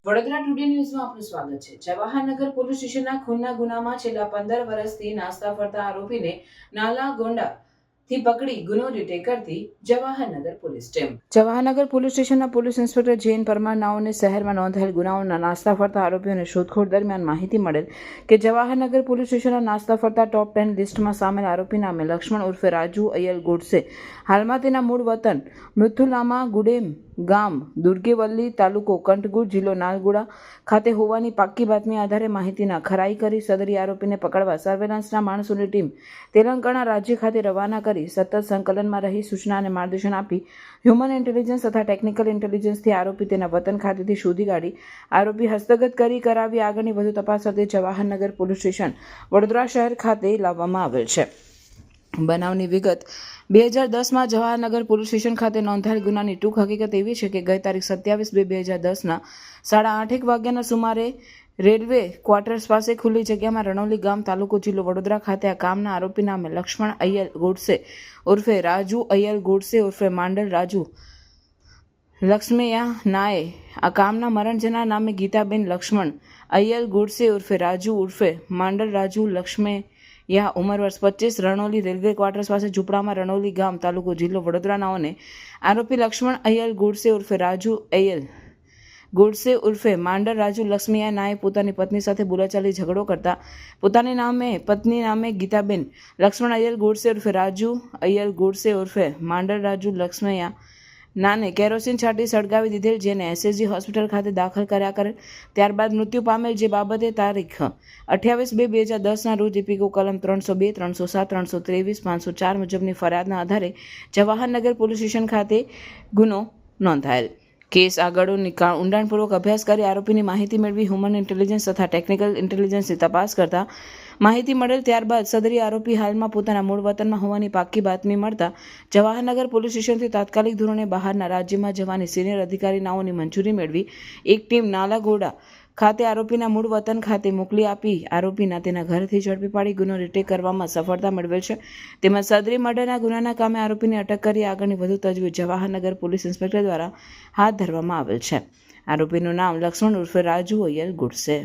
Vadodara today ન્યૂઝમાં આપનું સ્વાગત છે। જવાહરનગર પોલીસ સ્ટેશનના ખૂનના ગુનામાં છેલ્લા 15 વર્ષથી નાસ્તા ફરતા આરોપીને નાલા ગોંડાથી પકડી ગુનો ડિટેક્ટ કરતી Jawahar Nagar police team. Jawahar Nagar police સ્ટેશનના પોલીસ ઇન્સ્પેક્ટર જૈન પરમાર નાઓને શહેરમાં નોંધાયેલ ગુનાઓના નાસ્તા ફરતા આરોપીઓને શોધખોળ દરમિયાન માહિતી મળેલ કે જવાહરનગર પોલીસ સ્ટેશનના નાસ્તા ફરતા ટોપ 10 લિસ્ટમાં સામેલ આરોપી નામે લક્ષ્મણ ઉર્ફે રાજુ અય્યલ ગોડસે, હાલમાં તેના મૂળ વતન મૃથુલામા ગુડેમ ગામ દુર્ગેવલ્લી તાલુકો કંટગુર જિલ્લો નાલગોડા ખાતે હોવાની પાક્કી બાતમી આધારે માહિતીના ખરાઈ કરી સદરી આરોપીને પકડવા સર્વેલન્સના માણસોની ટીમ તેલંગાણા રાજ્ય ખાતે રવાના કરી સતત સંકલનમાં રહી સૂચના અને માર્ગદર્શન આપી હ્યુમન ઇન્ટેલિજન્સ તથા ટેકનિકલ ઇન્ટેલિજન્સથી આરોપી તેના વતન ખાતેથી શોધી કાઢી આરોપી હસ્તગત કરી કરાવી આગળની વધુ તપાસ અર્થે જવાહરનગર પોલીસ સ્ટેશન વડોદરા શહેર ખાતે લાવવામાં આવેલ છે। બનાવની વિગત 2010માં જવાહરનગર પોલીસ સ્ટેશન ખાતે નોંધાયેલ ગુનાની ટૂંક હકીકત એવી છે કે ગઈ તારીખ 27/2/2010ના 8:30 વાગ્યાના સુમારે રેલવે ક્વાર્ટર્સ પાસે ખુલ્લી જગ્યામાં રણોલી ગામ તાલુકો જિલ્લો વડોદરા ખાતે આ કામના આરોપી નામે લક્ષ્મણ અય્યલ ગોડસે ઉર્ફે રાજુ અય્યલ ગોડસે ઉર્ફે માંડલ રાજુ લક્ષ્મૈયા નાએ આ કામના મરણ જનાર નામે ગીતાબેન લક્ષ્મણ અય્યલ ગોડસે ઉર્ફે રાજુ ઉર્ફે માંડલ રાજુ લક્ષ્મૈયા ઉંમર વર્ષ 25 રણોલી રેલવે ક્વાર્ટર્સ પાસે ઝૂંપડામાં રણોલી ગામ તાલુકો જિલ્લો વડોદરા નાઓને આરોપી લક્ષ્મણ અય્યલ ગોડસે ઉર્ફે રાજુ અય્યલ ગોડસે ઉર્ફે માંડલ રાજુ લક્ષ્મૈયા નાએ પોતાની પત્ની સાથે બોલાચાલી ઝઘડો કરતા પોતાની નામે પત્ની નામે ગીતાબેન લક્ષ્મણ અય્યલ ગોડસે ઉર્ફે રાજુ અય્યલ ગોડસે ઉર્ફે માંડલ રાજુ લક્ષ્મૈયા નાને કેરોસીન છાંટી સળગાવી દીધેલ, જેને એસએસજી હોસ્પિટલ ખાતે દાખલ કર્યા કરેલ, ત્યારબાદ મૃત્યુ પામેલ, જે બાબતે તારીખ 28/2/2010ના રોજ ઇપીકો કલમ 302, 307, 323, 504 મુજબની ફરિયાદના આધારે જવાહરનગર પોલીસ સ્ટેશન ખાતે ગુનો નોંધાયેલ। કેસ આગળ ઊંડાણપૂર્વક અભ્યાસ કરી આરોપીની માહિતી મેળવી હ્યુમન ઇન્ટેલિજન્સ તથા ટેકનિકલ ઇન્ટેલિજન્સની તપાસ કરતા માહિતી મળેલ, ત્યારબાદ સદરી આરોપી હાલમાં પોતાના મૂળ વતનમાં હોવાની પાક્કી બાતમી મળતા જવાહરનગર પોલીસ સ્ટેશનથી તાત્કાલિક ધોરણે બહારના રાજ્યમાં જવાની સિનિયર અધિકારી નાઓની મંજૂરી મેળવી એક ટીમ નાલાગોડા ખાતે આરોપીના મૂળ વતન ખાતે મોકલી આપી આરોપીના તેના ઘરેથી ઝડપી પાડી ગુનો ડિટેક્ટ કરવામાં સફળતા મેળવેલ છે। તેમજ સદરી મર્ડરના ગુનાના કામે આરોપીને અટક કરી આગળની વધુ તજવીજ જવાહરનગર પોલીસ ઇન્સ્પેક્ટર દ્વારા હાથ ધરવામાં આવેલ છે। આરોપીનું નામ લક્ષ્મણ ઉર્ફે રાજુ અય્યલ ગોડસે।